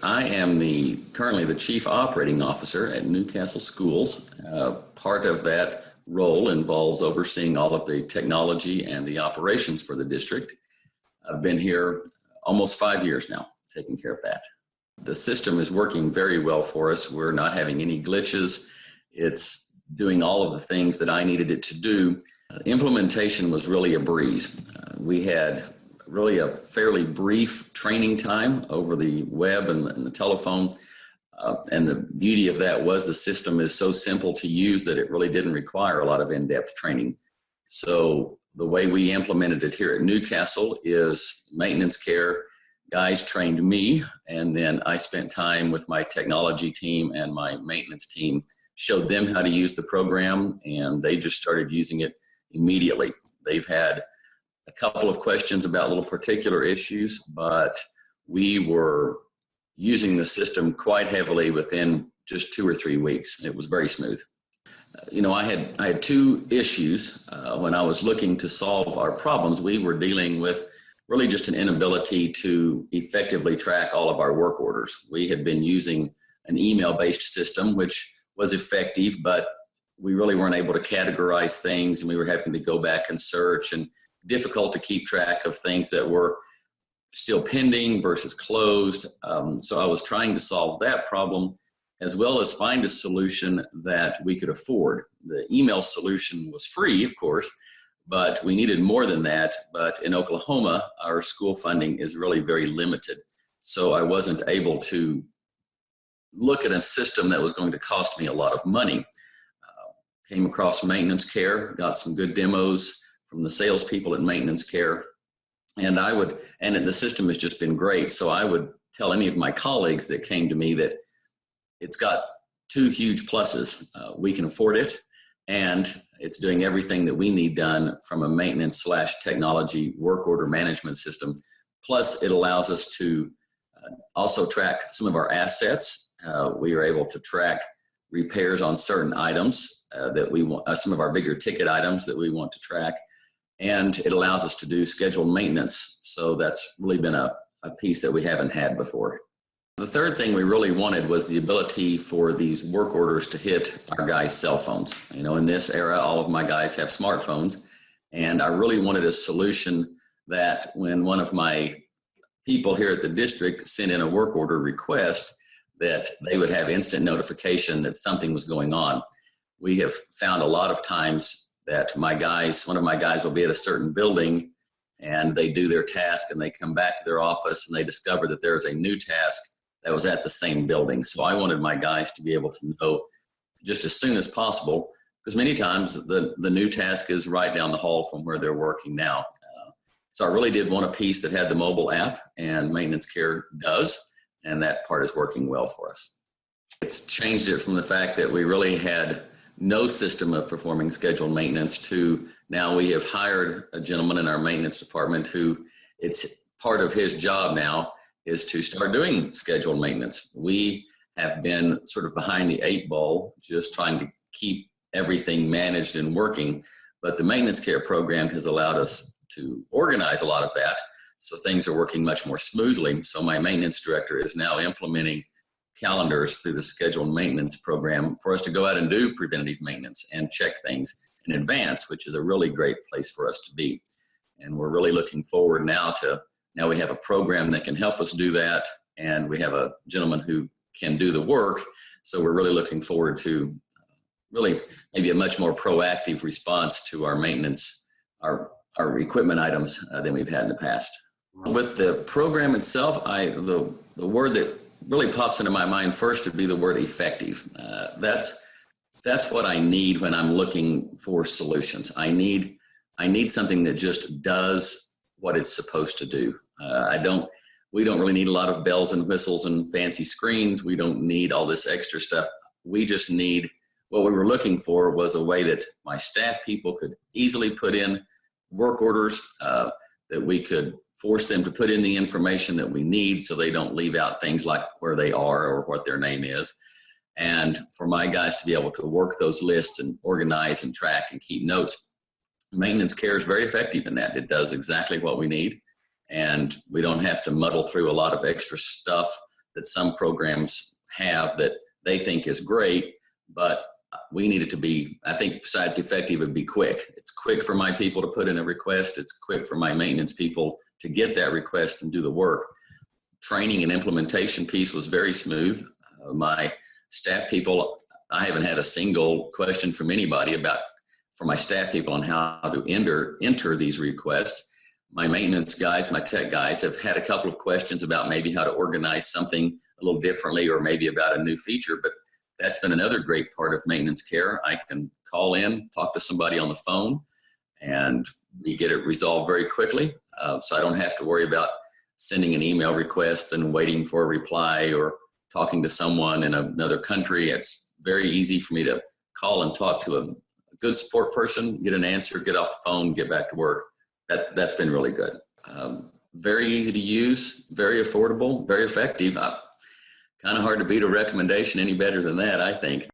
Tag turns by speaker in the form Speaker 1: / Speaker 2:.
Speaker 1: I am currently the Chief Operating Officer at Newcastle Schools. Part of that role involves overseeing all of the technology and the operations for the district. I've been here almost 5 years now, taking care of that. The system is working very well for us. We're not having any glitches. It's doing all of the things that I needed it to do. Implementation was really a breeze. We had really a fairly brief training time over the web and the telephone. And the beauty of that was the system is so simple to use that it really didn't require a lot of in-depth training. So the way we implemented it here at Newcastle is maintenance care guys trained me, and then I spent time with my technology team and my maintenance team, showed them how to use the program, and they just started using it immediately. They've had a couple of questions about little particular issues, but we were using the system quite heavily within just 2 or 3 weeks. It was very smooth. I had two issues when I was looking to solve our problems. We were dealing with really just an inability to effectively track all of our work orders. We had been using an email-based system, which was effective, but we really weren't able to categorize things, and we were having to go back and search, and difficult to keep track of things that were still pending versus closed. So I was trying to solve that problem, as well as find a solution that we could afford. The email solution was free, of course, but we needed more than that. But in Oklahoma, our school funding is really very limited. So I wasn't able to look at a system that was going to cost me a lot of money. Came across maintenance care, got some good demos from the salespeople at maintenance care. And the system has just been great. So I would tell any of my colleagues that came to me that it's got two huge pluses. We can afford it, and it's doing everything that we need done from a maintenance/technology work order management system. Plus, it allows us to also track some of our assets. We are able to track repairs on certain items that we want, some of our bigger ticket items that we want to track. And it allows us to do scheduled maintenance. So that's really been a piece that we haven't had before. The third thing we really wanted was the ability for these work orders to hit our guys' cell phones. In this era, all of my guys have smartphones, and I really wanted a solution that when one of my people here at the district sent in a work order request, that they would have instant notification that something was going on. We have found a lot of times that one of my guys will be at a certain building, and they do their task, and they come back to their office, and they discover that there's a new task that was at the same building. So I wanted my guys to be able to know just as soon as possible, because many times the new task is right down the hall from where they're working now. So I really did want a piece that had the mobile app, and maintenance care does, and that part is working well for us. It's changed it from the fact that we really had no system of performing scheduled maintenance to now we have hired a gentleman in our maintenance department who it's part of his job now is to start doing scheduled maintenance. We have been sort of behind the 8 ball, just trying to keep everything managed and working. But the maintenance care program has allowed us to organize a lot of that. So things are working much more smoothly. So my maintenance director is now implementing calendars through the scheduled maintenance program for us to go out and do preventative maintenance and check things in advance, which is a really great place for us to be. And we're really looking forward now we have a program that can help us do that, and we have a gentleman who can do the work. So we're really looking forward to really maybe a much more proactive response to our maintenance, our equipment items than we've had in the past. With the program itself, the word that really pops into my mind first would be the word effective. That's what I need when I'm looking for solutions. I need something that just does what it's supposed to do. We don't really need a lot of bells and whistles and fancy screens. We don't need all this extra stuff. We just need, what we were looking for was a way that my staff people could easily put in work orders, that we could force them to put in the information that we need so they don't leave out things like where they are or what their name is. And for my guys to be able to work those lists and organize and track and keep notes. Maintenance care is very effective in that. It does exactly what we need. And we don't have to muddle through a lot of extra stuff that some programs have that they think is great, but we need it to be, I think besides effective, it'd be quick. It's quick for my people to put in a request. It's quick for my maintenance people to get that request and do the work. Training and implementation piece was very smooth. My staff people, I haven't had a single question from anybody for my staff people on how to enter these requests. My maintenance guys, my tech guys have had a couple of questions about maybe how to organize something a little differently or maybe about a new feature, but that's been another great part of maintenance care. I can call in, talk to somebody on the phone, and we get it resolved very quickly. So I don't have to worry about sending an email request and waiting for a reply or talking to someone in another country. It's very easy for me to call and talk to a good support person, get an answer, get off the phone, get back to work. That's been really good. Very easy to use, very affordable, very effective. Kind of hard to beat a recommendation any better than that, I think.